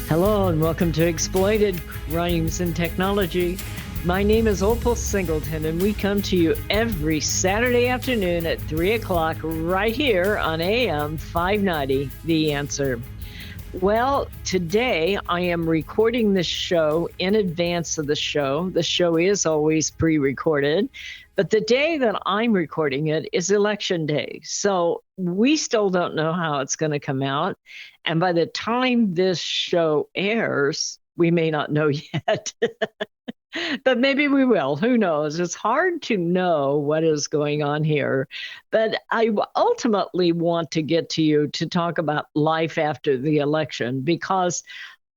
Hello and welcome to Exploited Crimes and Technology. My name is Opal Singleton, and we come to you every Saturday afternoon at 3 o'clock right here on AM 590, The Answer. Well, today I am recording this show in advance of the show. The show is always pre-recorded, but the day that I'm recording it is election day. So we still don't know how it's going to come out. And by the time this show airs, we may not know yet. But maybe we will. Who knows? It's hard to know what is going on here. But I ultimately want to get to you to talk about life after the election, because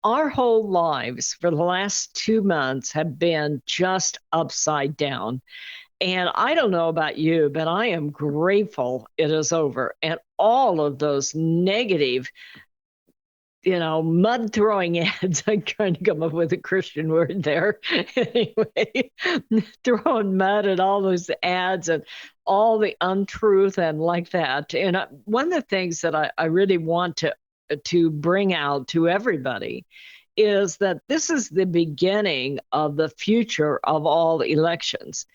our whole lives for the last 2 months have been just upside down. And I don't know about you, but I am grateful it is over. And all of those negative, mud throwing ads. I'm trying to come up with a Christian word there. Anyway, throwing mud at all those ads and all the untruth and like that. And one of the things that I really want to bring out to everybody is that this is the beginning of the future of all elections,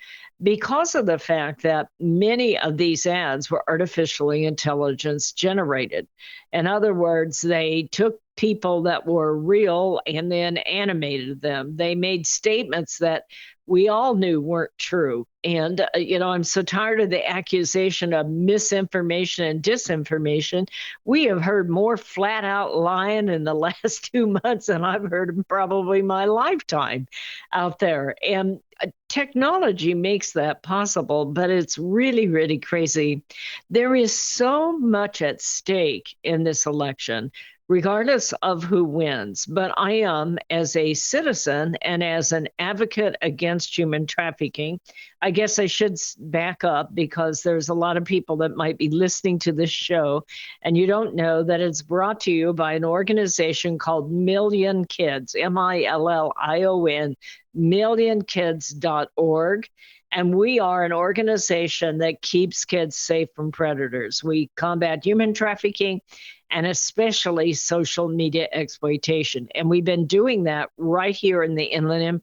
because of the fact that many of these ads were artificially intelligence generated. In other words, they took people that were real and then animated them. They made statements that we all knew weren't true. And, I'm so tired of the accusation of misinformation and disinformation. We have heard more flat out lying in the last 2 months than I've heard in probably my lifetime out there. And technology makes that possible, but it's really, really crazy. There is so much at stake in this election, regardless of who wins. But I am, as a citizen and as an advocate against human trafficking, I guess I should back up, because there's a lot of people that might be listening to this show and you don't know that it's brought to you by an organization called Million Kids, Million, millionkids.org. And we are an organization that keeps kids safe from predators. We combat human trafficking and especially social media exploitation. And we've been doing that right here in the Inland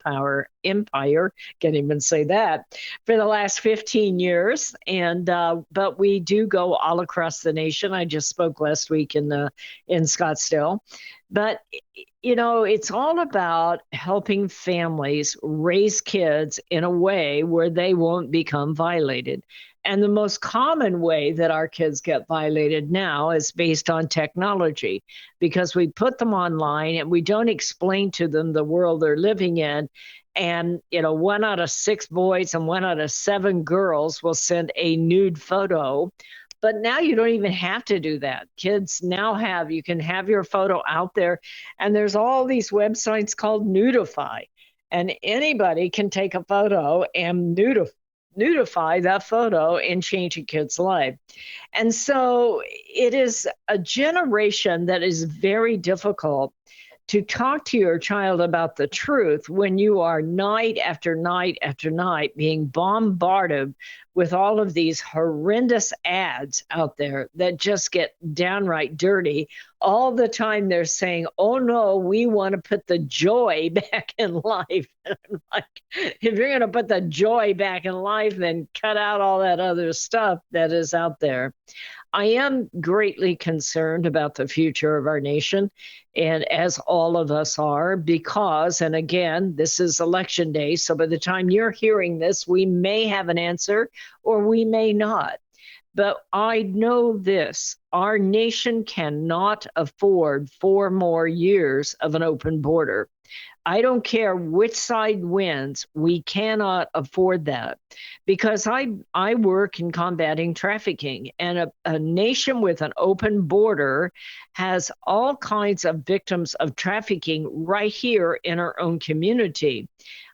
Empire, can't even say that, for the last 15 years. And but we do go all across the nation. I just spoke last week in Scottsdale. But it's all about helping families raise kids in a way where they won't become violated. And the most common way that our kids get violated now is based on technology, because we put them online and we don't explain to them the world they're living in. And, 1 out of 6 boys and 1 out of 7 girls will send a nude photo. But now you don't even have to do that. Kids now you can have your photo out there. And there's all these websites called Nudify. And anybody can take a photo and nudify that photo and change a kid's life. And so it is a generation that is very difficult to talk to your child about the truth when you are night after night after night being bombarded with all of these horrendous ads out there that just get downright dirty. All the time they're saying, oh no, we want to put the joy back in life. And I'm like, if you're going to put the joy back in life, then cut out all that other stuff that is out there. I am greatly concerned about the future of our nation, and as all of us are, because, and again, this is election day, so by the time you're hearing this, we may have an answer or we may not. But I know this: our nation cannot afford 4 more years of an open border. I don't care which side wins, we cannot afford that, because I work in combating trafficking, and a nation with an open border has all kinds of victims of trafficking right here in our own community.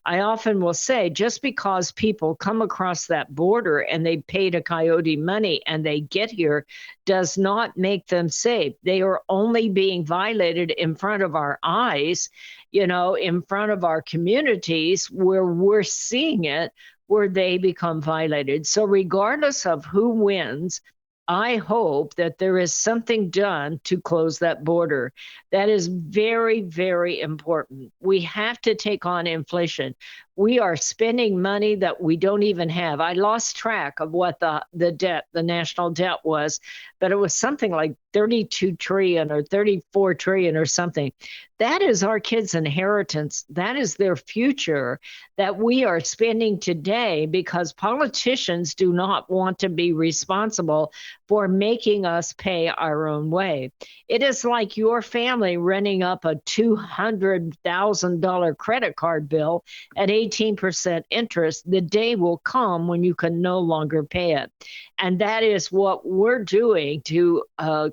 I often will say, just because people come across that border and they paid a coyote money and they get here does not make them safe. They are only being violated in front of our eyes, in front of our communities where we're seeing it, where they become violated. So regardless of who wins, I hope that there is something done to close that border. That is very, very important. We have to take on inflation. We are spending money that we don't even have. I lost track of what the debt, the national debt was, but it was something like 32 trillion or 34 trillion or something. That is our kids' inheritance. That is their future that we are spending today because politicians do not want to be responsible for making us pay our own way. It is like your family running up a $200,000 credit card bill at 18% interest. The day will come when you can no longer pay it. And that is what we're doing to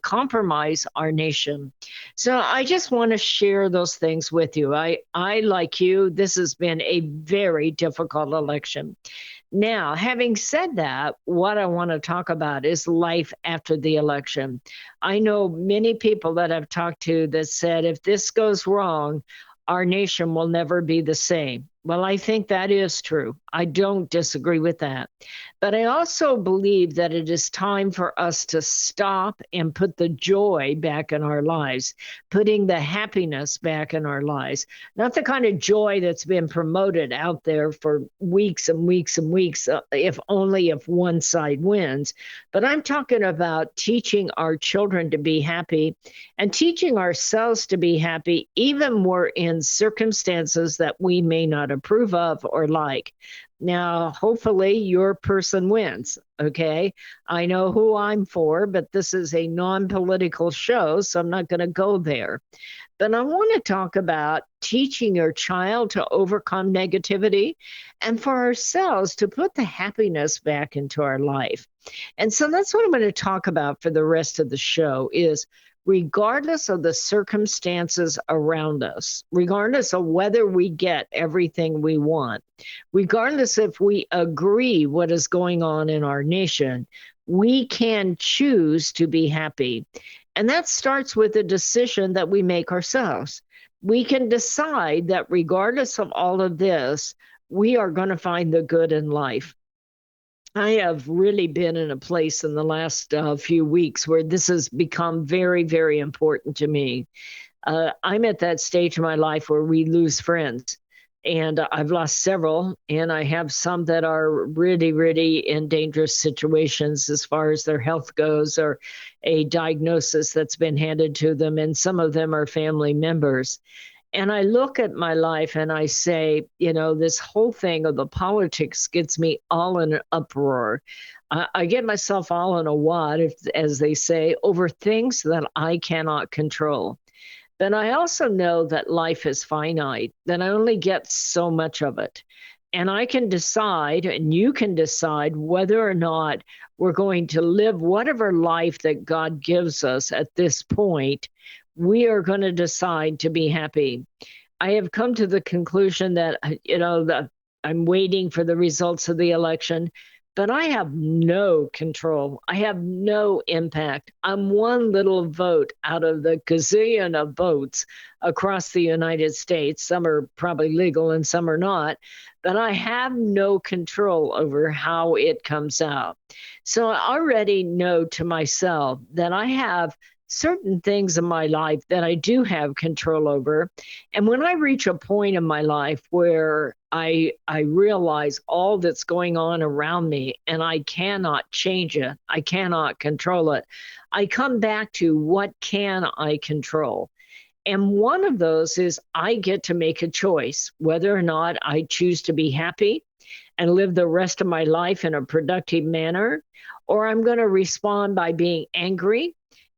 compromise our nation. So I just want to share those things with you. I, like you, this has been a very difficult election. Now, having said that, what I want to talk about is life after the election. I know many people that I've talked to that said if this goes wrong, our nation will never be the same. Well, I think that is true. I don't disagree with that. But I also believe that it is time for us to stop and put the joy back in our lives, putting the happiness back in our lives. Not the kind of joy that's been promoted out there for weeks and weeks and weeks, if only if one side wins. But I'm talking about teaching our children to be happy and teaching ourselves to be happy, even we're in circumstances that we may not approve of or like. Now, hopefully your person wins. Okay. I know who I'm for, but this is a non-political show, so I'm not going to go there. But I want to talk about teaching your child to overcome negativity and for ourselves to put the happiness back into our life. And so that's what I'm going to talk about for the rest of the show is regardless of the circumstances around us, regardless of whether we get everything we want, regardless if we agree what is going on in our nation, we can choose to be happy. And that starts with a decision that we make ourselves. We can decide that regardless of all of this, we are going to find the good in life. I have really been in a place in the last few weeks where this has become very, very important to me. I'm at that stage in my life where we lose friends. And I've lost several, and I have some that are really, really in dangerous situations as far as their health goes or a diagnosis that's been handed to them. And some of them are family members. And I look at my life and I say, this whole thing of the politics gets me all in an uproar. I get myself all in a wad, as they say, over things that I cannot control. But I also know that life is finite, that I only get so much of it. And I can decide, and you can decide whether or not we're going to live whatever life that God gives us at this point. We are going to decide to be happy. I have come to the conclusion that, that I'm waiting for the results of the election, but I have no control. I have no impact. I'm one little vote out of the gazillion of votes across the United States. Some are probably legal and some are not, but I have no control over how it comes out. So I already know to myself that I have certain things in my life that I do have control over. And when I reach a point in my life where I realize all that's going on around me and I cannot change it, I cannot control it, I come back to what can I control? And one of those is I get to make a choice whether or not I choose to be happy and live the rest of my life in a productive manner, or I'm going to respond by being angry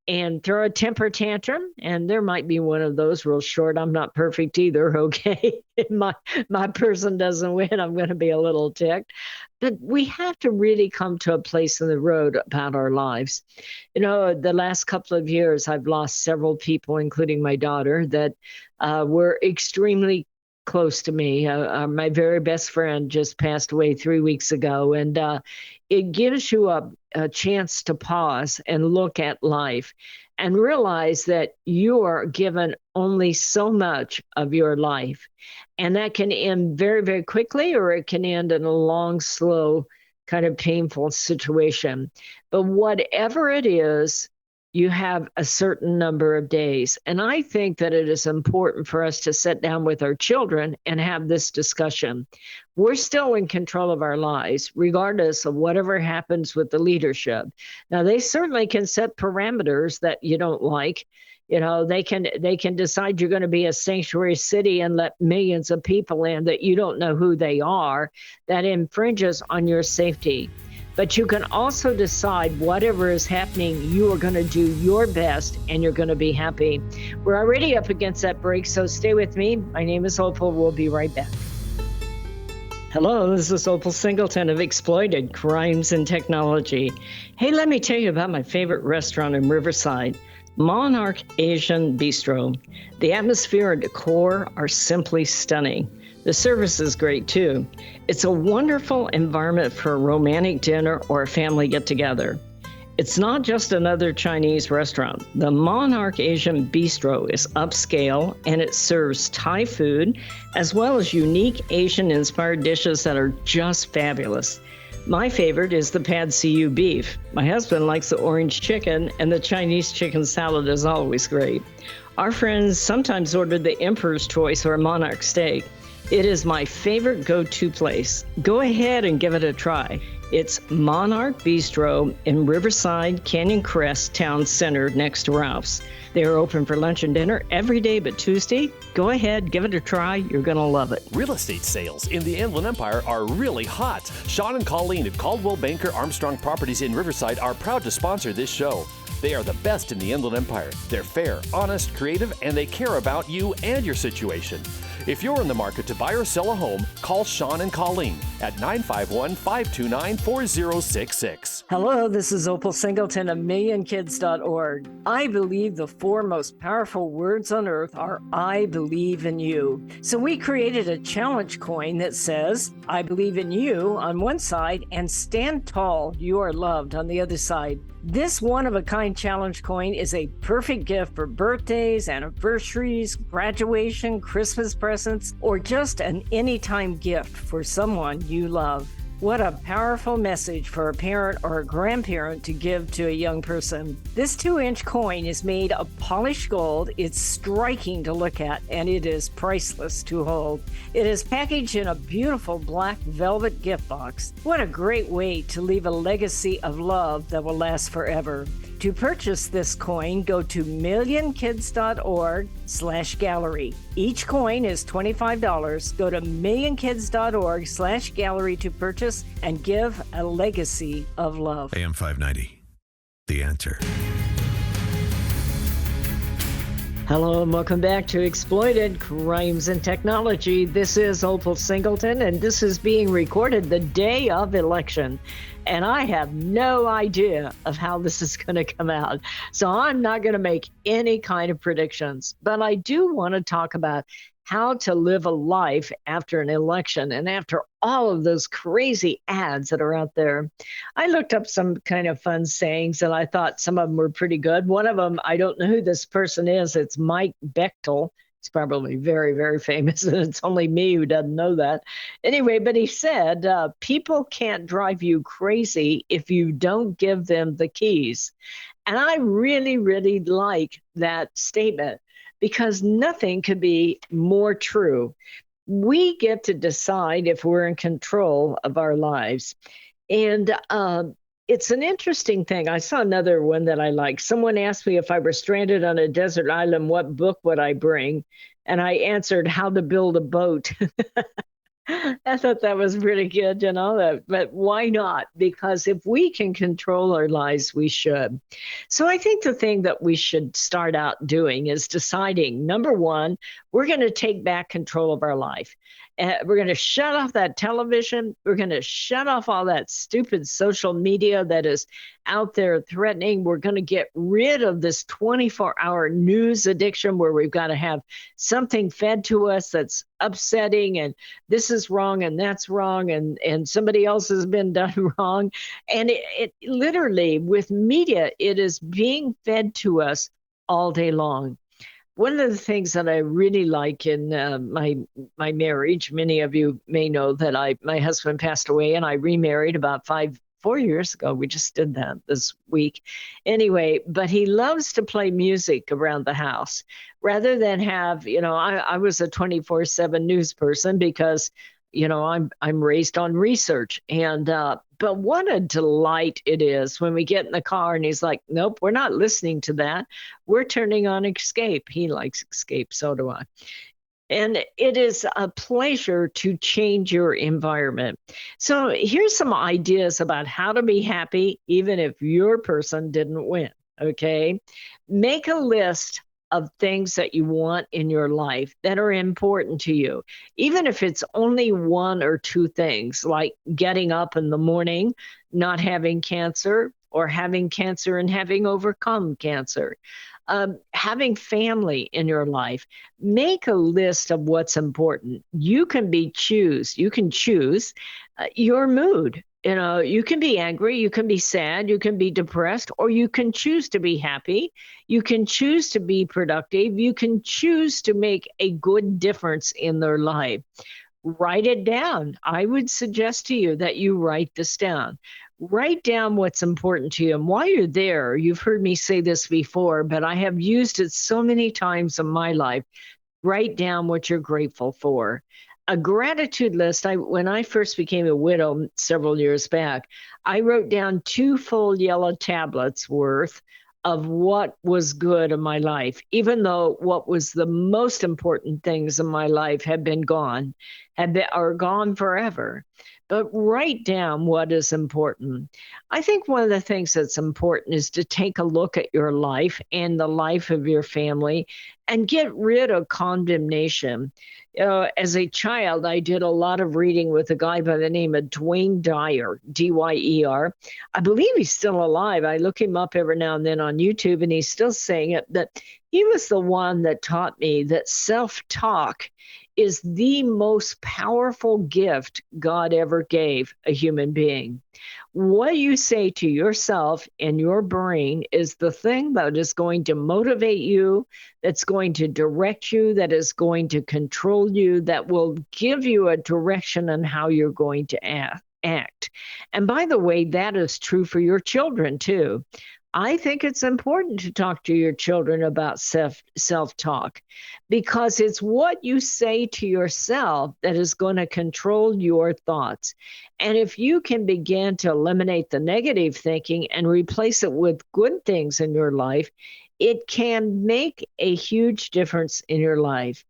and throw a temper tantrum. And there might be one of those real short. I'm not perfect either. Okay. If my person doesn't win, I'm going to be a little ticked. But we have to really come to a place in the road about our lives. The last couple of years, I've lost several people, including my daughter, that were extremely close to me. My very best friend just passed away 3 weeks ago. And it gives you a chance to pause and look at life and realize that you are given only so much of your life. And that can end very, very quickly, or it can end in a long, slow kind of painful situation. But whatever it is, you have a certain number of days. And I think that it is important for us to sit down with our children and have this discussion. We're still in control of our lives, regardless of whatever happens with the leadership. Now, they certainly can set parameters that you don't like. You know, they can decide you're going to be a sanctuary city and let millions of people in that you don't know who they are. That infringes on your safety. But you can also decide whatever is happening, you are going to do your best and you're going to be happy. We're already up against that break, so stay with me. My name is Opal. We'll be right back. Hello, this is Opal Singleton of Exploited Crimes and Technology. Hey, let me tell you about my favorite restaurant in Riverside, Monarch Asian Bistro. The atmosphere and decor are simply stunning. The service is great too. It's a wonderful environment for a romantic dinner or a family get-together. It's not just another Chinese restaurant. The Monarch Asian Bistro is upscale and it serves Thai food as well as unique Asian-inspired dishes that are just fabulous. My favorite is the pad see ew beef. My husband likes the orange chicken, and the Chinese chicken salad is always great. Our friends sometimes order the Emperor's Choice or Monarch steak. It is my favorite go-to place. Go ahead and give it a try. It's Monarch Bistro in Riverside, Canyon Crest Town Center next to Ralph's. They are open for lunch and dinner every day but Tuesday. Go ahead, give it a try. You're going to love it. Real estate sales in the Inland Empire are really hot. Sean and Colleen at Caldwell Banker Armstrong Properties in Riverside are proud to sponsor this show. They are the best in the Inland Empire. They're fair, honest, creative, and they care about you and your situation. If you're in the market to buy or sell a home, call Sean and Colleen at 951-529-4066. Hello, this is Opal Singleton of MillionKids.org. I believe the four most powerful words on earth are I believe in you. So we created a challenge coin that says, I believe in you on one side and stand tall, you are loved on the other side. This one-of-a-kind challenge coin is a perfect gift for birthdays, anniversaries, graduation, Christmas presents, or just an anytime gift for someone you love. What a powerful message for a parent or a grandparent to give to a young person. This 2-inch coin is made of polished gold. It's striking to look at, and it is priceless to hold. It is packaged in a beautiful black velvet gift box. What a great way to leave a legacy of love that will last forever. To purchase this coin, go to millionkids.org/gallery. Each coin is $25. Go to millionkids.org/gallery to purchase and give a legacy of love. AM 590, The Answer. Hello and welcome back to Exploited Crimes and Technology. This is Opal Singleton, and this is being recorded the day of election. And I have no idea of how this is going to come out. So I'm not going to make any kind of predictions. But I do want to talk about how to live a life after an election and after all of those crazy ads that are out there. I looked up some kind of fun sayings and I thought some of them were pretty good. One of them, I don't know who this person is. It's Mike Bechtle. He's probably very, very famous, and it's only me who doesn't know that. Anyway, but he said, people can't drive you crazy if you don't give them the keys. And I really, really like that statement because nothing could be more true. We get to decide if we're in control of our lives. And it's an interesting thing. I saw another one that I like. Someone asked me if I were stranded on a desert island, what book would I bring? And I answered, How to Build a Boat. I thought that was really good, you know, but why not? Because if we can control our lives, we should. So I think the thing that we should start out doing is deciding, number one, we're going to take back control of our life. We're going to shut off that television. We're going to shut off all that stupid social media that is out there threatening. We're going to get rid of this 24-hour news addiction where we've got to have something fed to us that's upsetting and this is wrong and that's wrong and somebody else has been done wrong. And it literally with media, it is being fed to us all day long. one of the things that I really like in my marriage, many of you may know that my husband passed away and I remarried about 4 years ago. We just did that this week. Anyway, but he loves to play music around the house rather than have, I was a 24/7 news person because, I'm raised on research. But what a delight it is when we get in the car and he's like, nope, we're not listening to that. We're turning on Escape. He likes Escape, so do I. And it is a pleasure to change your environment. So here's some ideas about how to be happy, even if your person didn't win. Okay. Make a list of things that you want in your life that are important to you, even if it's only one or two things, like getting up in the morning, not having cancer, or having cancer and having overcome cancer, having family in your life. Make a list of what's important. You can choose your mood. You can be angry, you can be sad, you can be depressed, or you can choose to be happy. You can choose to be productive. You can choose to make a good difference in their life. Write it down. I would suggest to you that you write this down. Write down what's important to you. And while you're there, you've heard me say this before, but I have used it so many times in my life. Write down what you're grateful for. A gratitude list. When I first became a widow several years back, I wrote down 2 full yellow tablets worth of what was good in my life, even though what was the most important things in my life had been gone, are gone forever. But write down what is important. I think one of the things that's important is to take a look at your life and the life of your family and get rid of condemnation. As a child, I did a lot of reading with a guy by the name of Dwayne Dyer, Dyer. I believe he's still alive. I look him up every now and then on YouTube, and he's still saying it. That he was the one that taught me that self-talk is the most powerful gift God ever gave a human being. What you say to yourself and your brain is the thing that is going to motivate you, that's going to direct you, that is going to control you, that will give you a direction on how you're going to act. And by the way, that is true for your children too. I think it's important to talk to your children about self-talk because it's what you say to yourself that is going to control your thoughts. And if you can begin to eliminate the negative thinking and replace it with good things in your life, it can make a huge difference in your life.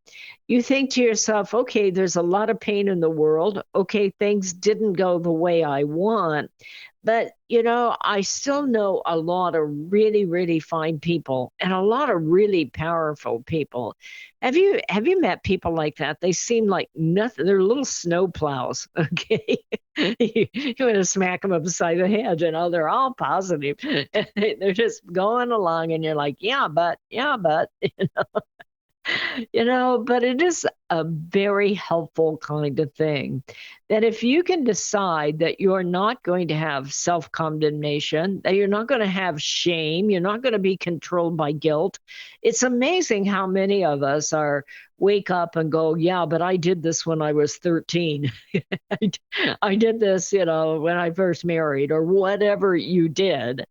You think to yourself, okay, there's a lot of pain in the world. Okay, things didn't go the way I want. But, I still know a lot of really, really fine people and a lot of really powerful people. Have you met people like that? They seem like nothing. They're little snow plows, okay? You want to smack them upside the head, they're all positive. They're just going along and you're like, yeah, but, but it is a very helpful kind of thing that if you can decide that you're not going to have self-condemnation, that you're not going to have shame, you're not going to be controlled by guilt. It's amazing how many of us wake up and go, yeah, but I did this when I was 13. I did this, when I first married, or whatever you did.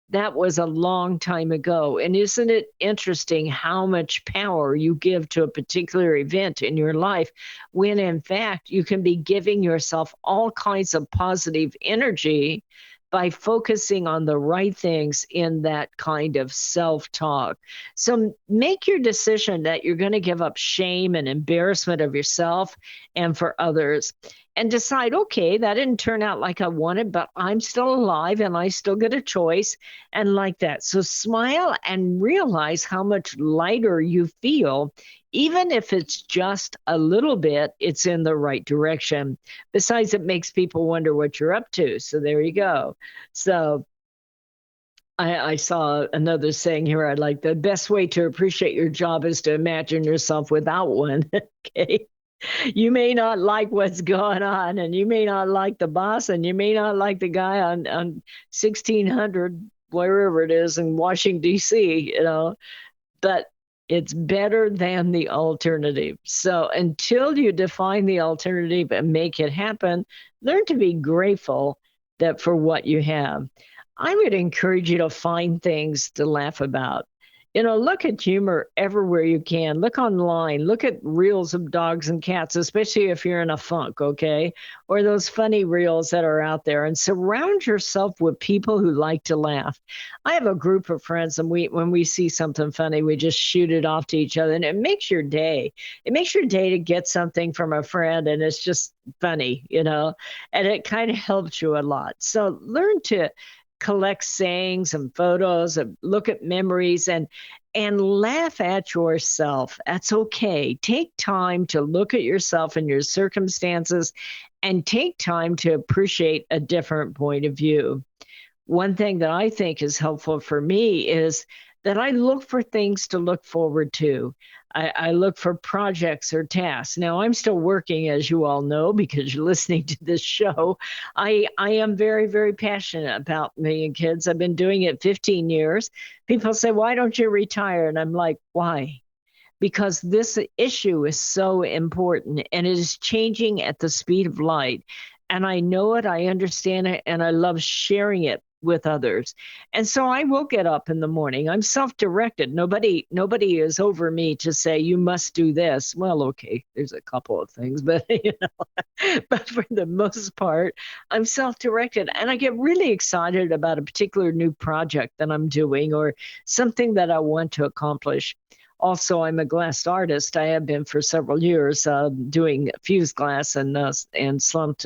That was a long time ago. And isn't it interesting how much power you give to a particular event in your life when, in fact, you can be giving yourself all kinds of positive energy by focusing on the right things in that kind of self-talk. So make your decision that you're going to give up shame and embarrassment of yourself and for others, and decide, okay, that didn't turn out like I wanted, but I'm still alive and I still get a choice, and like that. So smile and realize how much lighter you feel. Even if it's just a little bit, it's in the right direction. Besides, it makes people wonder what you're up to. So there you go. So I saw another saying here I like: the best way to appreciate your job is to imagine yourself without one. Okay. You may not like what's going on, and you may not like the boss, and you may not like the guy on 1600, wherever it is in Washington, D.C., but It's better than the alternative. So until you define the alternative and make it happen, learn to be grateful that for what you have. I would encourage you to find things to laugh about. Look at humor everywhere you can. Look online. Look at reels of dogs and cats, especially if you're in a funk, okay? Or those funny reels that are out there. And surround yourself with people who like to laugh. I have a group of friends, and when we see something funny, we just shoot it off to each other, and it makes your day. It makes your day to get something from a friend, and it's just funny, and it kind of helps you a lot. So learn to collect sayings and photos and look at memories and laugh at yourself. That's okay. Take time to look at yourself and your circumstances and take time to appreciate a different point of view. One thing that I think is helpful for me is that I look for things to look forward to. I look for projects or tasks. Now, I'm still working, as you all know, because you're listening to this show. I am very, very passionate about me and kids. I've been doing it 15 years. People say, why don't you retire? And I'm like, why? Because this issue is so important and it is changing at the speed of light. And I know it, I understand it, and I love sharing it with others. And so I will get up in the morning. I'm self-directed. Nobody is over me to say, you must do this. Well, okay, there's a couple of things, but but for the most part, I'm self-directed. And I get really excited about a particular new project that I'm doing or something that I want to accomplish. Also, I'm a glass artist. I have been for several years doing fused glass and slumped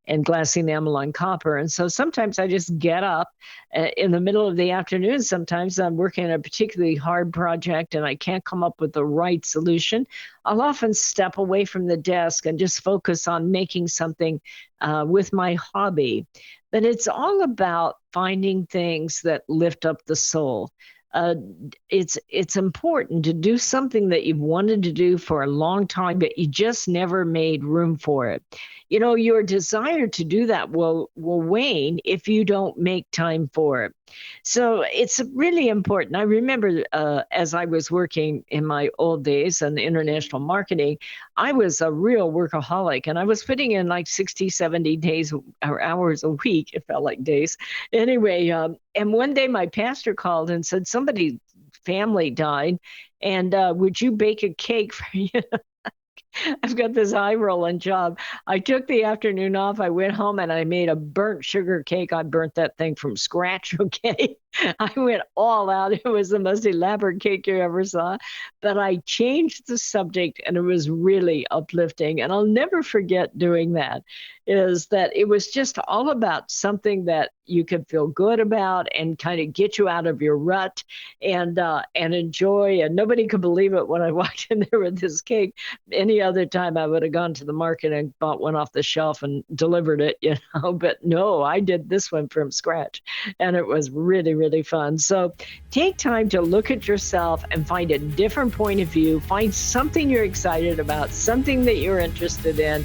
and glass enamel on copper. And so sometimes I just get up in the middle of the afternoon. Sometimes I'm working on a particularly hard project and I can't come up with the right solution. I'll often step away from the desk and just focus on making something with my hobby. But it's all about finding things that lift up the soul. It's important to do something that you've wanted to do for a long time, but you just never made room for it. Your desire to do that will wane if you don't make time for it. So it's really important. I remember as I was working in my old days in international marketing, I was a real workaholic and I was putting in like 60, 70 days or hours a week. It felt like days. Anyway, and one day my pastor called and said, somebody's family died and would you bake a cake for you? I've got this eye rolling job. I took the afternoon off. I went home and I made a burnt sugar cake. I burnt that thing from scratch, okay? I went all out. It was the most elaborate cake you ever saw. But I changed the subject and it was really uplifting. And I'll never forget doing that, is that it was just all about something that you could feel good about and kind of get you out of your rut and enjoy. And nobody could believe it when I walked in there with this cake. Any other time I would have gone to the market and bought one off the shelf and delivered it, but no, I did this one from scratch and it was really, really fun. So take time to look at yourself and find a different point of view, find something you're excited about, something that you're interested in,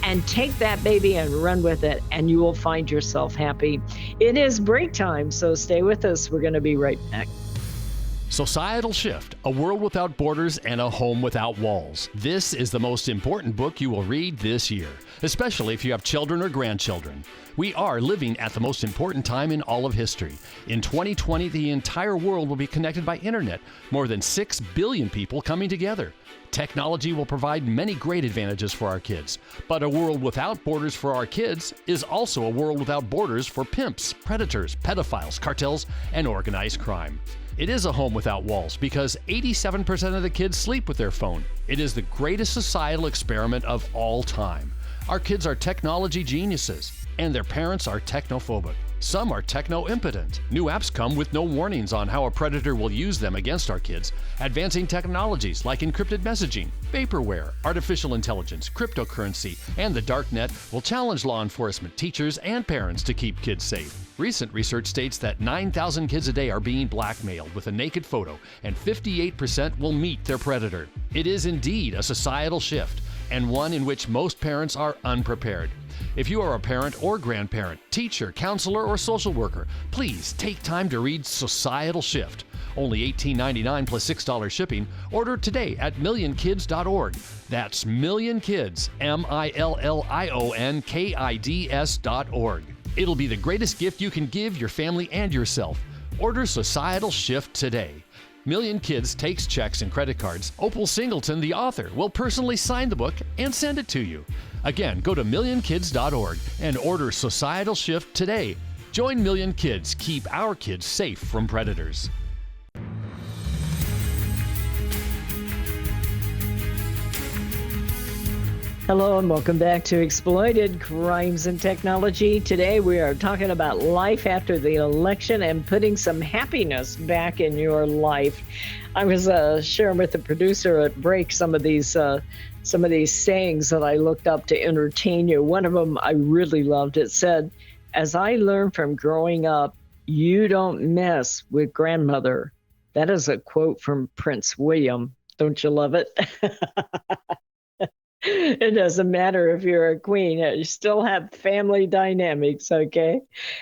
and take that baby and run with it, and you will find yourself happy. It is break time, so stay with us. We're going to be right back. Societal Shift, A World Without Borders and a Home Without Walls. This is the most important book you will read this year, especially if you have children or grandchildren. We are living at the most important time in all of history. In 2020, the entire world will be connected by internet, more than 6 billion people coming together. Technology will provide many great advantages for our kids, but a world without borders for our kids is also a world without borders for pimps, predators, pedophiles, cartels, and organized crime. It is a home without walls because 87% of the kids sleep with their phone. It is the greatest societal experiment of all time. Our kids are technology geniuses, and their parents are technophobic. Some are techno-impotent. New apps come with no warnings on how a predator will use them against our kids. Advancing technologies like encrypted messaging, vaporware, artificial intelligence, cryptocurrency, and the dark net will challenge law enforcement, teachers, and parents to keep kids safe. Recent research states that 9,000 kids a day are being blackmailed with a naked photo, and 58% will meet their predator. It is indeed a societal shift, and one in which most parents are unprepared. If you are a parent or grandparent, teacher, counselor, or social worker, please take time to read Societal Shift, Only $18.99 plus $6 shipping. Order today at millionkids.org. That's millionkids, millionkids.org. It'll be the greatest gift you can give your family and yourself. Order Societal Shift today. Million Kids takes checks and credit cards. Opal Singleton, the author, will personally sign the book and send it to you. Again, go to millionkids.org and order Societal Shift today. Join Million Kids. Keep our kids safe from predators. Hello and welcome back to Exploited Crimes and Technology. Today we are talking about life after the election and putting some happiness back in your life. I was sharing with the producer at break some of these sayings that I looked up to entertain you. One of them I really loved. It said, "As I learned from growing up, you don't mess with grandmother." That is a quote from Prince William. Don't you love it? It doesn't matter if you're a queen, you still have family dynamics, okay?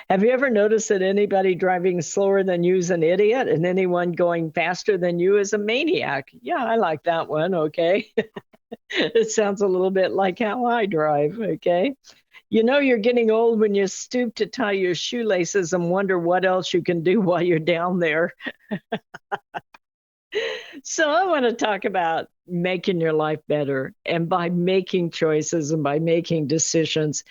Have you ever noticed that anybody driving slower than you is an idiot and anyone going faster than you is a maniac? Yeah, I like that one, okay? It sounds a little bit like how I drive, okay? You know you're getting old when you stoop to tie your shoelaces and wonder what else you can do while you're down there. So I want to talk about making your life better, and by making choices and by making decisions.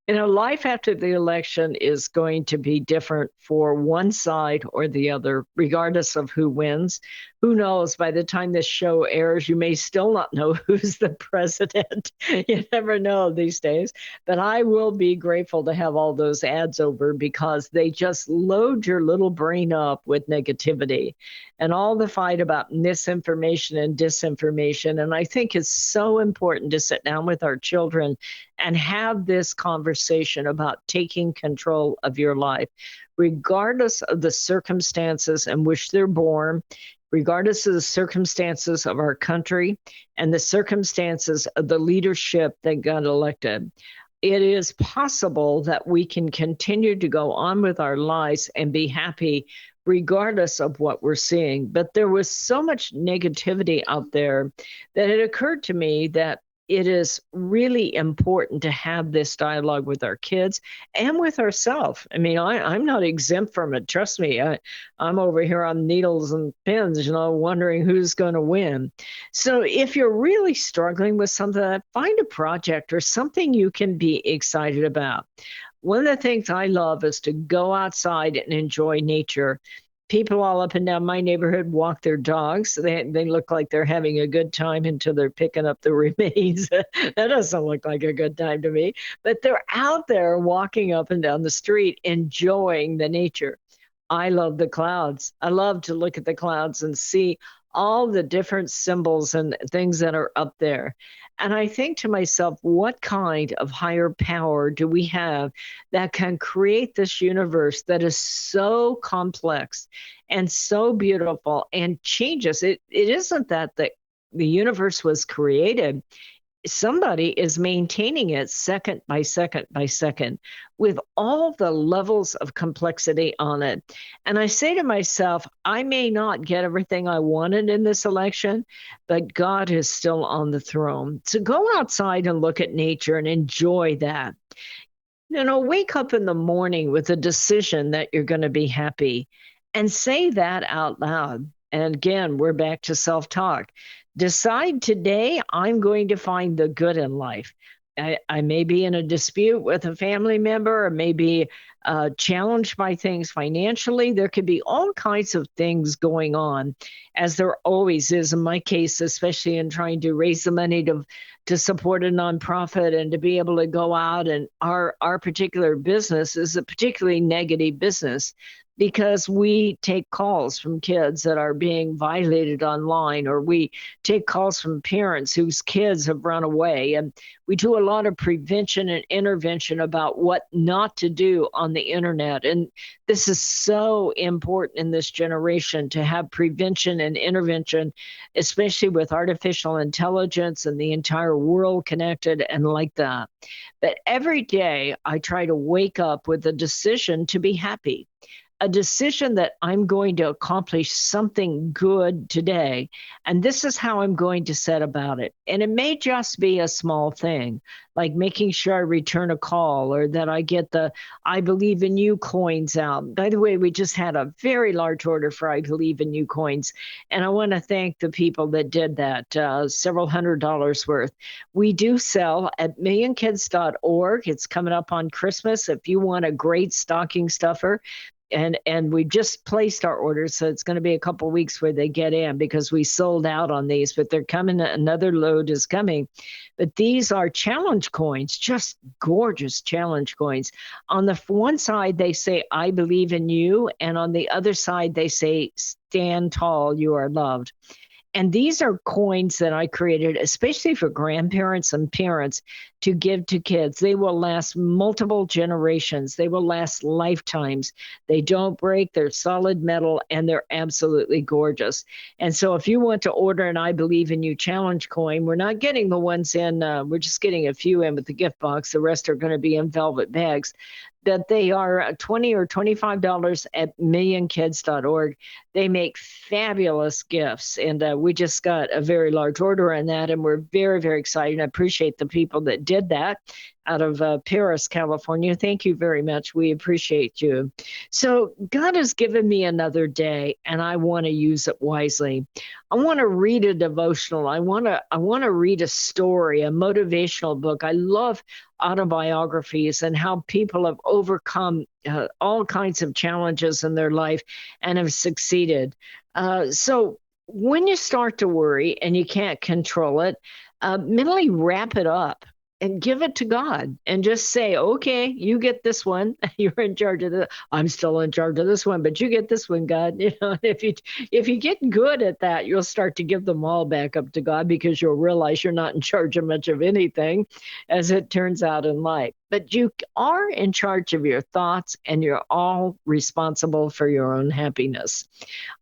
Life after the election is going to be different for one side or the other, regardless of who wins. Who knows, by the time this show airs, you may still not know who's the president. You never know these days. But I will be grateful to have all those ads over because they just load your little brain up with negativity and all the fight about misinformation and disinformation. And I think it's so important to sit down with our children and have this conversation about taking control of your life, regardless of the circumstances in which they're born, regardless of the circumstances of our country and the circumstances of the leadership that got elected. It is possible that we can continue to go on with our lives and be happy regardless of what we're seeing. But there was so much negativity out there that it occurred to me that it is really important to have this dialogue with our kids and with ourselves. I mean, I'm not exempt from it. Trust me, I'm over here on needles and pins, wondering who's going to win. So if you're really struggling with something, find a project or something you can be excited about. One of the things I love is to go outside and enjoy nature. People all up and down my neighborhood walk their dogs. They look like they're having a good time until they're picking up the remains. That doesn't look like a good time to me. But they're out there walking up and down the street, enjoying the nature. I love the clouds. I love to look at the clouds and see all the different symbols and things that are up there. And I think to myself, what kind of higher power do we have that can create this universe that is so complex and so beautiful and changes? It isn't that the universe was created. Somebody is maintaining it second by second by second with all the levels of complexity on it. And I say to myself, I may not get everything I wanted in this election, but God is still on the throne. So go outside and look at nature and enjoy that. Wake up in the morning with a decision that you're going to be happy and say that out loud. And again, we're back to self-talk. Decide today, I'm going to find the good in life. I may be in a dispute with a family member or maybe challenged by things financially. There could be all kinds of things going on, as there always is in my case, especially in trying to raise the money to support a nonprofit and to be able to go out. And our particular business is a particularly negative business, because we take calls from kids that are being violated online, or we take calls from parents whose kids have run away. And we do a lot of prevention and intervention about what not to do on the internet. And this is so important in this generation to have prevention and intervention, especially with artificial intelligence and the entire world connected and like that. But every day I try to wake up with a decision to be happy. a decision that I'm going to accomplish something good today, and this is how I'm going to set about it. And it may just be a small thing, like making sure I return a call or that I get the I Believe in You coins out. By the way, we just had a very large order for I Believe in You coins, and I want to thank the people that did that, several $100s worth. We do sell at millionkids.org. It's coming up on Christmas. If you want a great stocking stuffer, and we just placed our orders, so it's going to be a couple weeks where they get in because we sold out on these, but they're coming. Another load is coming. But these are challenge coins, just gorgeous challenge coins. On the one side, they say, I believe in you. And on the other side, they say, stand tall, you are loved. And these are coins that I created, especially for grandparents and parents to give to kids. They will last multiple generations. They will last lifetimes. They don't break. They're solid metal, and they're absolutely gorgeous. And so if you want to order an I Believe in You challenge coin, we're not getting the ones in, we're just getting a few in with the gift box. The rest are going to be in velvet bags. That they are $20 or $25 at millionkids.org. They make fabulous gifts, and we just got a very large order on that, and we're very, very excited. I appreciate the people that did that out of Paris, California. Thank you very much. We appreciate you. So God has given me another day, and I want to use it wisely. I want to read a devotional. I want to read a story, a motivational book. I love autobiographies and how people have overcome all kinds of challenges in their life and have succeeded. So when you start to worry and you can't control it, mentally wrap it up and give it to God and just say, okay, you get this one. You're in charge of the, I'm still in charge of this one, but you get this one, God. You know, if you get good at that, you'll start to give them all back up to God because you'll realize you're not in charge of much of anything, as it turns out in life. But you are in charge of your thoughts, and you're all responsible for your own happiness.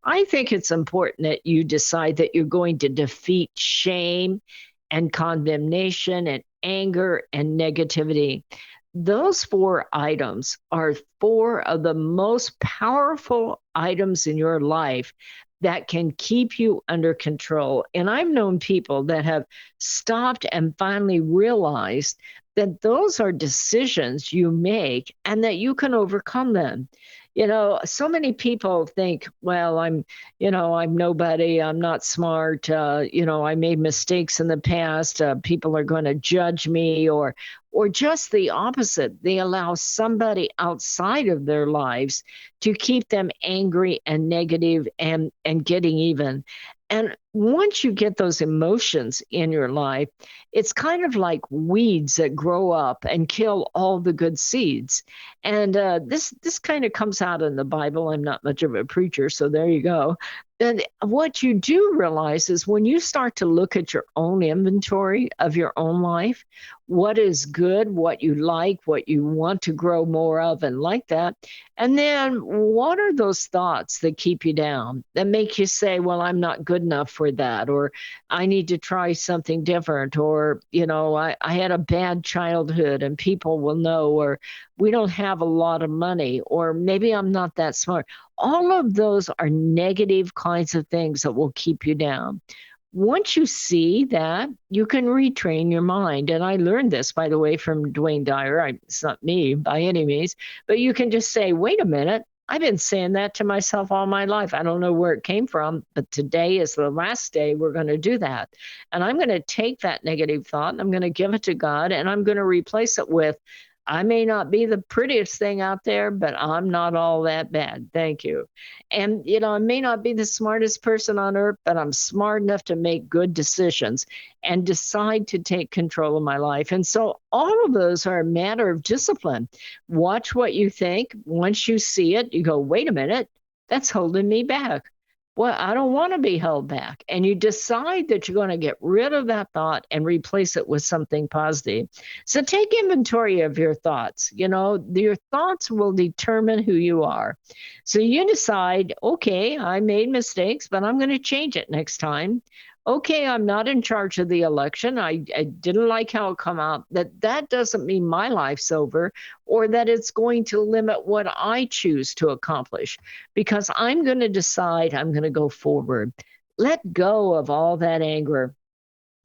I think it's important that you decide that you're going to defeat shame and condemnation and anger and negativity. Those four items are four of the most powerful items in your life that can keep you under control. And I've known people that have stopped and finally realized that those are decisions you make and that you can overcome them. You know, so many people think, well, I'm nobody, I'm not smart, I made mistakes in the past, people are going to judge me, or just the opposite. They allow somebody outside of their lives to keep them angry and negative and getting even. And once you get those emotions in your life, it's kind of like weeds that grow up and kill all the good seeds. And this kind of comes out in the Bible. I'm not much of a preacher, so there you go. And what you do realize is when you start to look at your own inventory of your own life, what is good, what you like, what you want to grow more of and like that. And then what are those thoughts that keep you down, that make you say, well, I'm not good enough for that, or I need to try something different, or, I had a bad childhood and people will know, or we don't have a lot of money, or maybe I'm not that smart. All of those are negative kinds of things that will keep you down. Once you see that, you can retrain your mind. And I learned this, by the way, from Dwayne Dyer. It's not me by any means, but you can just say, wait a minute, I've been saying that to myself all my life. I don't know where it came from, but today is the last day we're going to do that. And I'm going to take that negative thought and I'm going to give it to God, and I'm going to replace it with, I may not be the prettiest thing out there, but I'm not all that bad. Thank you. And, I may not be the smartest person on earth, but I'm smart enough to make good decisions and decide to take control of my life. And so all of those are a matter of discipline. Watch what you think. Once you see it, you go, wait a minute, that's holding me back. Well, I don't want to be held back. And you decide that you're going to get rid of that thought and replace it with something positive. So take inventory of your thoughts. Your thoughts will determine who you are. So you decide, okay, I made mistakes, but I'm going to change it next time. Okay, I'm not in charge of the election. I didn't like how it come out. That doesn't mean my life's over or that it's going to limit what I choose to accomplish because I'm going to decide I'm going to go forward. Let go of all that anger.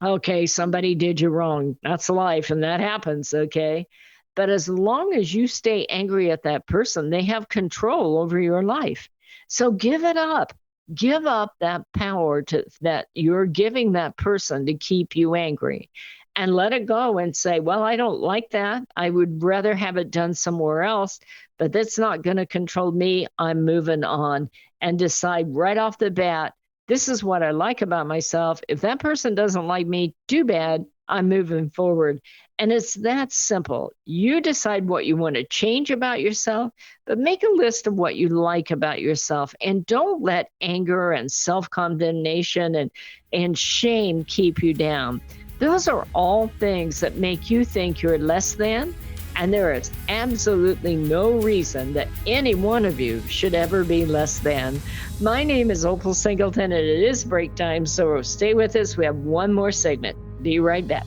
Okay, somebody did you wrong. That's life and that happens, okay? But as long as you stay angry at that person, they have control over your life. So give it up. Give up that power to that you're giving that person to keep you angry and let it go and say, well, I don't like that. I would rather have it done somewhere else, but that's not going to control me. I'm moving on and decide right off the bat this is what I like about myself. If that person doesn't like me, too bad. I'm moving forward. And it's that simple. You decide what you want to change about yourself, but make a list of what you like about yourself. And don't let anger and self-condemnation and shame keep you down. Those are all things that make you think you're less than. And there is absolutely no reason that any one of you should ever be less than. My name is Opal Singleton, and it is break time, so stay with us. We have one more segment. Be right back.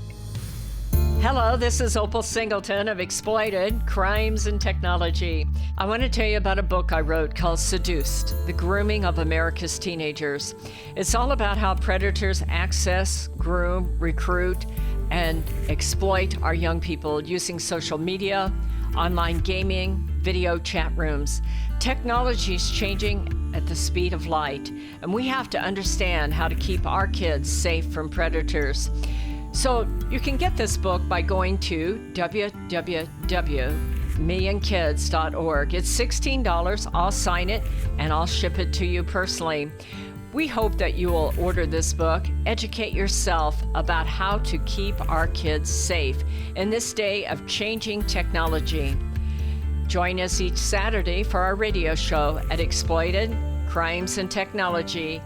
Hello, this is Opal Singleton of Exploited Crimes and Technology. I want to tell you about a book I wrote called Seduced, The Grooming of America's Teenagers. It's all about how predators access, groom, recruit, and exploit our young people using social media, online gaming, video chat rooms. Technology is changing at the speed of light, and we have to understand how to keep our kids safe from predators. So you can get this book by going to www.millionkids.org. It's $16. I'll sign it and I'll ship it to you personally. We hope that you will order this book, educate yourself about how to keep our kids safe in this day of changing technology. Join us each Saturday for our radio show at Exploited Crimes and Technology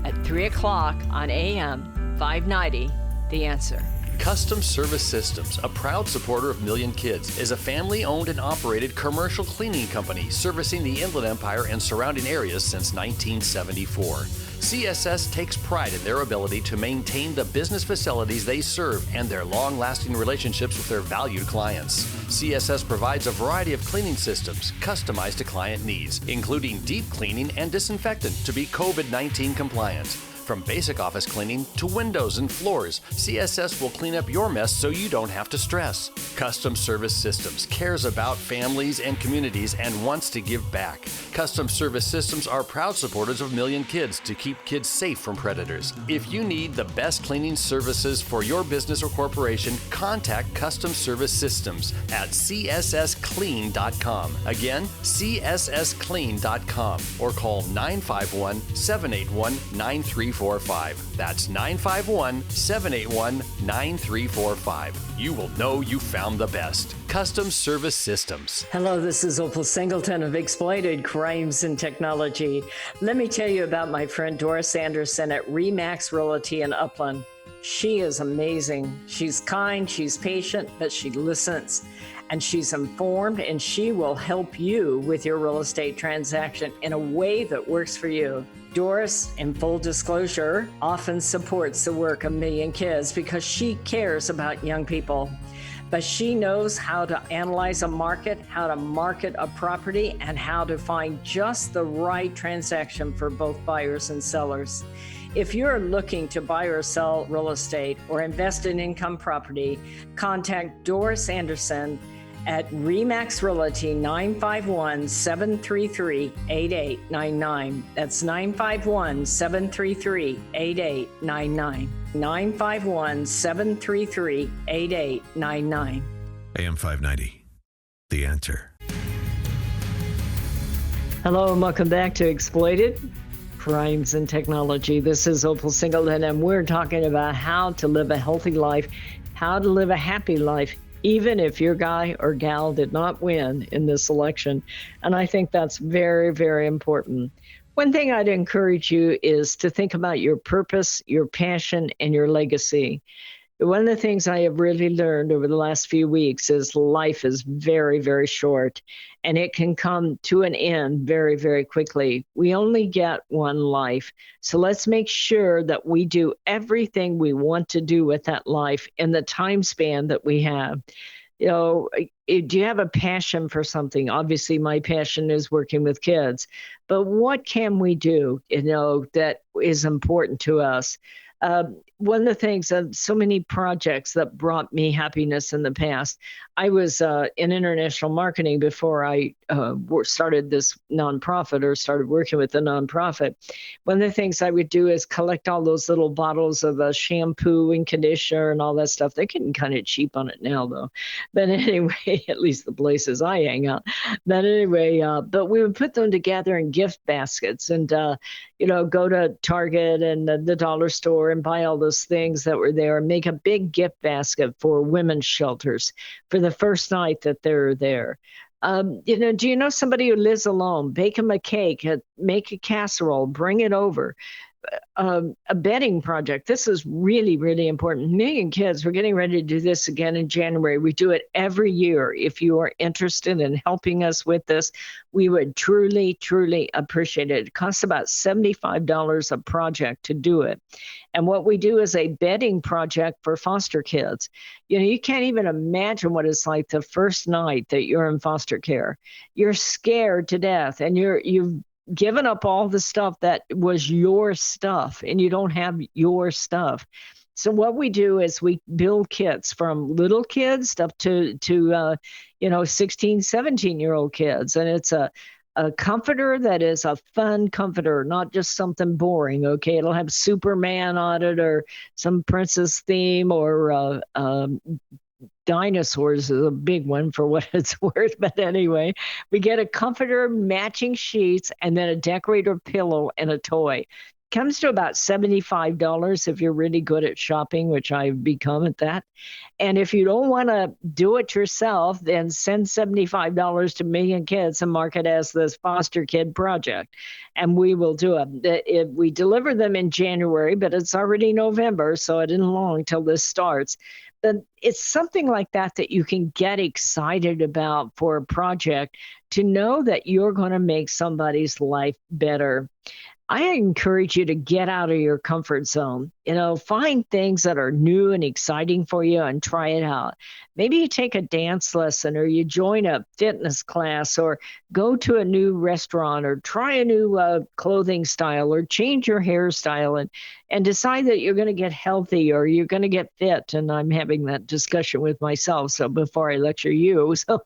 at 3 o'clock on AM 590, The Answer. Custom Service Systems, a proud supporter of Million Kids, is a family-owned and operated commercial cleaning company servicing the Inland Empire and surrounding areas since 1974. CSS takes pride in their ability to maintain the business facilities they serve and their long-lasting relationships with their valued clients. CSS provides a variety of cleaning systems customized to client needs, including deep cleaning and disinfectant to be COVID-19 compliant. From basic office cleaning to windows and floors, CSS will clean up your mess so you don't have to stress. Custom Service Systems cares about families and communities and wants to give back. Custom Service Systems are proud supporters of Million Kids to keep kids safe from predators. If you need the best cleaning services for your business or corporation, contact Custom Service Systems at cssclean.com. Again, cssclean.com or call 951-781-9345. That's 951-781-9345. You will know you found the best. Custom Service Systems. Hello, this is Opal Singleton of Exploited Crimes and Technology. Let me tell you about my friend Doris Anderson at Remax Realty in Upland. She is amazing. She's kind, she's patient, but she listens. And she's informed, and she will help you with your real estate transaction in a way that works for you. Doris, in full disclosure, often supports the work of Million Kids because she cares about young people. But she knows how to analyze a market, how to market a property, and how to find just the right transaction for both buyers and sellers. If you're looking to buy or sell real estate or invest in income property, contact Doris Anderson at Remax Realty 951-733-8899. That's 951-733-8899. 951-733-8899. AM 590, The Answer. Hello and welcome back to Exploited Crimes and Technology. This is Opal Singleton, and we're talking about how to live a healthy life, how to live a happy life, even if your guy or gal did not win in this election. And I think that's very, very important. One thing I'd encourage you is to think about your purpose, your passion, and your legacy. One of the things I have really learned over the last few weeks is life is very, very short and it can come to an end very, very quickly. We only get one life. So let's make sure that we do everything we want to do with that life in the time span that we have. You know, do you have a passion for something? Obviously, my passion is working with kids, but what can we do, that is important to us? One of the things so many projects that brought me happiness in the past. I was in international marketing before I started this nonprofit or started working with the nonprofit. One of the things I would do is collect all those little bottles of shampoo and conditioner and all that stuff. They're getting kind of cheap on it now, though. But anyway, at least the places I hang out. But anyway, but we would put them together in gift baskets and, go to Target and the dollar store and buy all those things that were there and make a big gift basket for women's shelters for the first night that they're there. Do you know somebody who lives alone? Bake them a cake, make a casserole, bring it over. A bedding project. This is really, really important. Me and kids, we're getting ready to do this again in January. We do it every year. If you are interested in helping us with this, we would truly, truly appreciate it. It costs about $75 a project to do it. And what we do is a bedding project for foster kids. You can't even imagine what it's like the first night that you're in foster care. You're scared to death and you've given up all the stuff that was your stuff and you don't have your stuff. So what we do is we build kits from little kids up to 16, 17-year-old kids. And it's a comforter that is a fun comforter, not just something boring. Okay. It'll have Superman on it or some princess theme or dinosaurs is a big one for what it's worth. But anyway, we get a comforter, matching sheets, and then a decorator pillow and a toy. Comes to about $75 if you're really good at shopping, which I've become at that. And if you don't want to do it yourself, then send $75 to me and kids and mark it as this foster kid project. And we will do it. We deliver them in January, but it's already November, so it isn't long till this starts. But it's something like that that you can get excited about for a project to know that you're going to make somebody's life better. I encourage you to get out of your comfort zone. Find things that are new and exciting for you and try it out. Maybe you take a dance lesson or you join a fitness class or go to a new restaurant or try a new clothing style or change your hairstyle and decide that you're going to get healthy or you're going to get fit. And I'm having that discussion with myself. So before I lecture you, so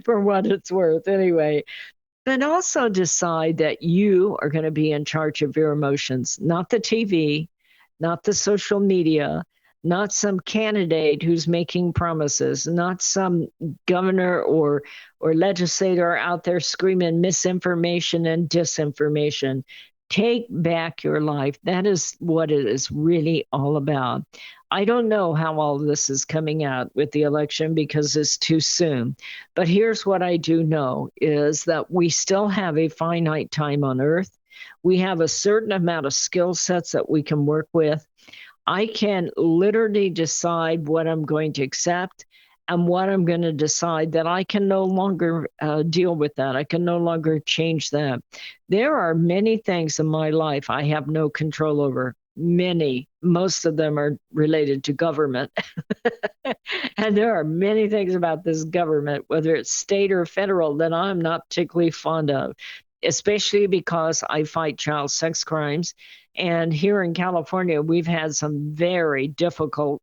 for what it's worth anyway. But also decide that you are going to be in charge of your emotions, not the TV, not the social media, not some candidate who's making promises, not some governor or legislator out there screaming misinformation and disinformation. Take back your life. That is what it is really all about. I don't know how all this is coming out with the election because it's too soon. But here's what I do know is that we still have a finite time on earth. We have a certain amount of skill sets that we can work with. I can literally decide what I'm going to accept and what I'm going to decide that I can no longer deal with that. I can no longer change that. There are many things in my life I have no control over. Many, most of them are related to government. And there are many things about this government, whether it's state or federal, that I'm not particularly fond of, especially because I fight child sex crimes. And here in California, we've had some very difficult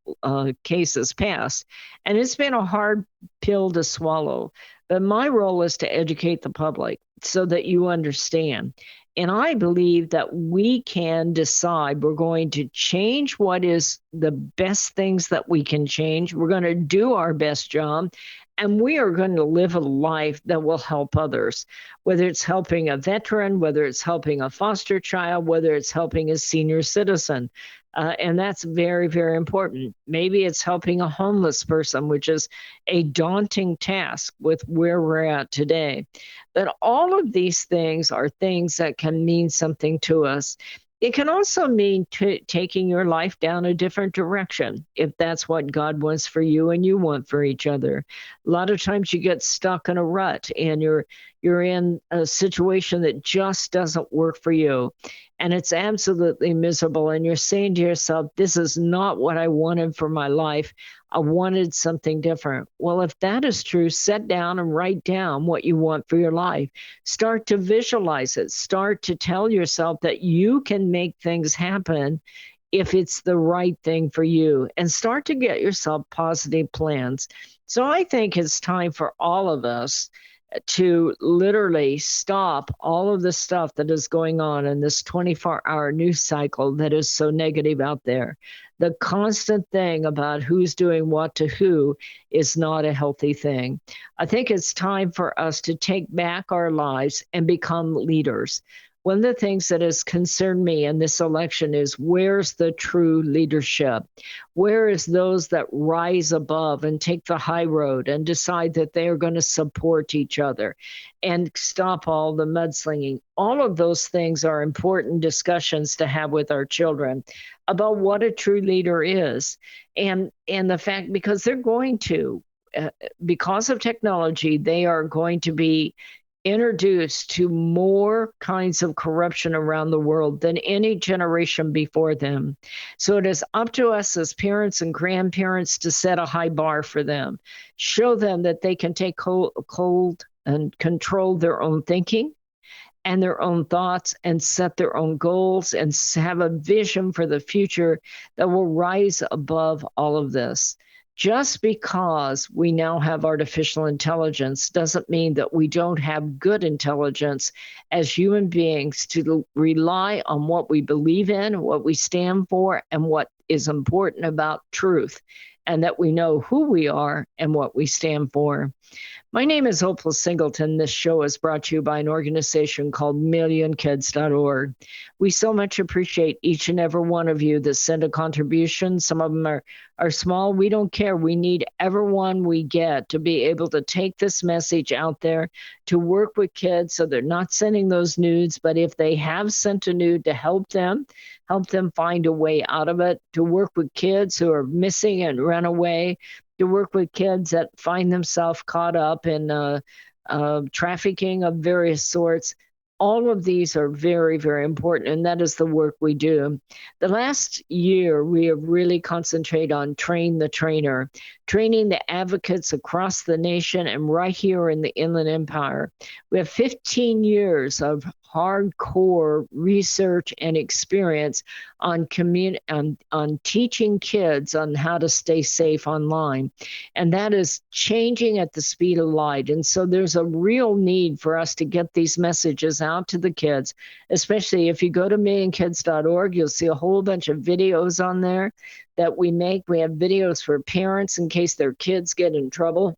cases passed. And it's been a hard pill to swallow. But my role is to educate the public so that you understand. And I believe that we can decide we're going to change what is the best things that we can change. We're going to do our best job. And we are going to live a life that will help others, whether it's helping a veteran, whether it's helping a foster child, whether it's helping a senior citizen. And that's very, very important. Maybe it's helping a homeless person, which is a daunting task with where we're at today. But all of these things are things that can mean something to us. It can also mean taking your life down a different direction if that's what God wants for you and you want for each other. A lot of times you get stuck in a rut and you're in a situation that just doesn't work for you and it's absolutely miserable and you're saying to yourself, this is not what I wanted for my life. I wanted something different. Well, if that is true, sit down and write down what you want for your life. Start to visualize it. Start to tell yourself that you can make things happen if it's the right thing for you, and start to get yourself positive plans. So I think it's time for all of us to literally stop all of the stuff that is going on in this 24-hour news cycle that is so negative out there. The constant thing about who's doing what to who is not a healthy thing. I think it's time for us to take back our lives and become leaders. One of the things that has concerned me in this election is, where's the true leadership? Where is those that rise above and take the high road and decide that they are going to support each other and stop all the mudslinging? All of those things are important discussions to have with our children about what a true leader is. And the fact, because they're going to, because of technology, they are going to be introduced to more kinds of corruption around the world than any generation before them. So it is up to us as parents and grandparents to set a high bar for them, show them that they can take hold and control their own thinking and their own thoughts and set their own goals and have a vision for the future that will rise above all of this. Just because we now have artificial intelligence doesn't mean that we don't have good intelligence as human beings to rely on what we believe in, what we stand for, and what is important about truth, and that we know who we are and what we stand for. My name is Opal Singleton. This show is brought to you by an organization called millionkids.org. We so much appreciate each and every one of you that send a contribution. Some of them are small. We don't care. We need everyone we get to be able to take this message out there, to work with kids so they're not sending those nudes, but if they have sent a nude, to help them find a way out of it, to work with kids who are missing and run away, to work with kids that find themselves caught up in trafficking of various sorts. All of these are very, very important, and that is the work we do. The last year, we have really concentrated on train the trainer, training the advocates across the nation and right here in the Inland Empire. We have 15 years of hardcore research and experience on teaching kids on how to stay safe online. And that is changing at the speed of light. And so there's a real need for us to get these messages out to the kids, especially if you go to millionkids.org, you'll see a whole bunch of videos on there that we make. We have videos for parents in case their kids get in trouble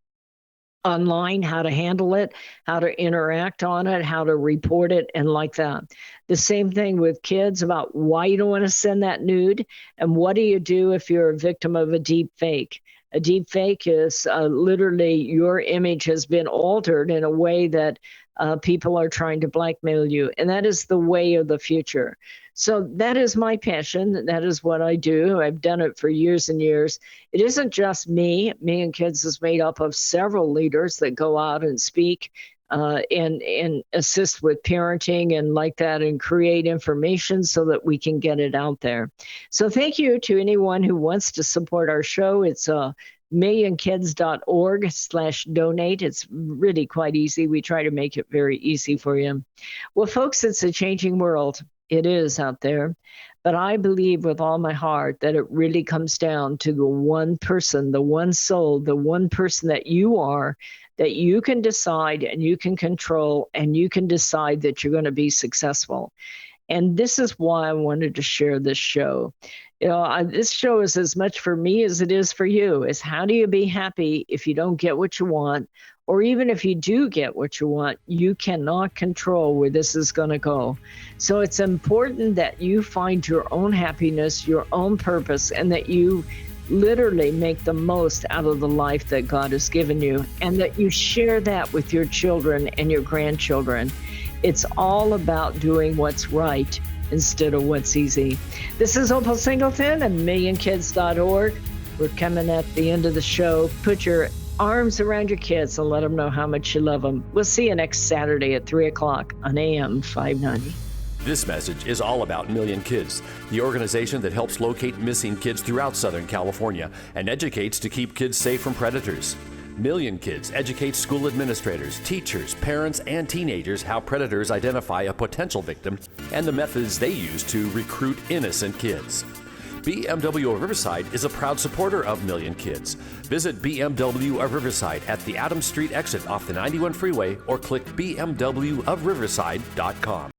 online, how to handle it, how to interact on it, how to report it, and like that. The same thing with kids about why you don't want to send that nude, and what do you do if you're a victim of a deep fake. A deep fake is literally your image has been altered in a way that people are trying to blackmail you, and that is the way of the future. So that is my passion. That is what I do. I've done it for years and years. It isn't just me. Me and Kids is made up of several leaders that go out and speak and assist with parenting and like that, and create information so that we can get it out there. So thank you to anyone who wants to support our show. It's millionkids.org/donate. It's really quite easy. We try to make it very easy for you. Well, folks, it's a changing world. It is out there. But I believe with all my heart that it really comes down to the one person, the one soul, the one person that you are, that you can decide and you can control, and you can decide that you're going to be successful. And this is why I wanted to share this show. You know, this show is as much for me as it is for you. Is how do you be happy if you don't get what you want? Or even if you do get what you want, you cannot control where this is going to go. So it's important that you find your own happiness, your own purpose, and that you literally make the most out of the life that God has given you, and that you share that with your children and your grandchildren. It's all about doing what's right instead of what's easy. This is Opal Singleton and millionkids.org. We're coming at the end of the show. Put your arms around your kids and let them know how much you love them. We'll see you next Saturday at 3 o'clock on AM 590. This message is all about Million Kids, the organization that helps locate missing kids throughout Southern California and educates to keep kids safe from predators. Million Kids educates school administrators, teachers, parents, and teenagers how predators identify a potential victim and the methods they use to recruit innocent kids. BMW of Riverside is a proud supporter of Million Kids. Visit BMW of Riverside at the Adams Street exit off the 91 freeway or click bmwofriverside.com.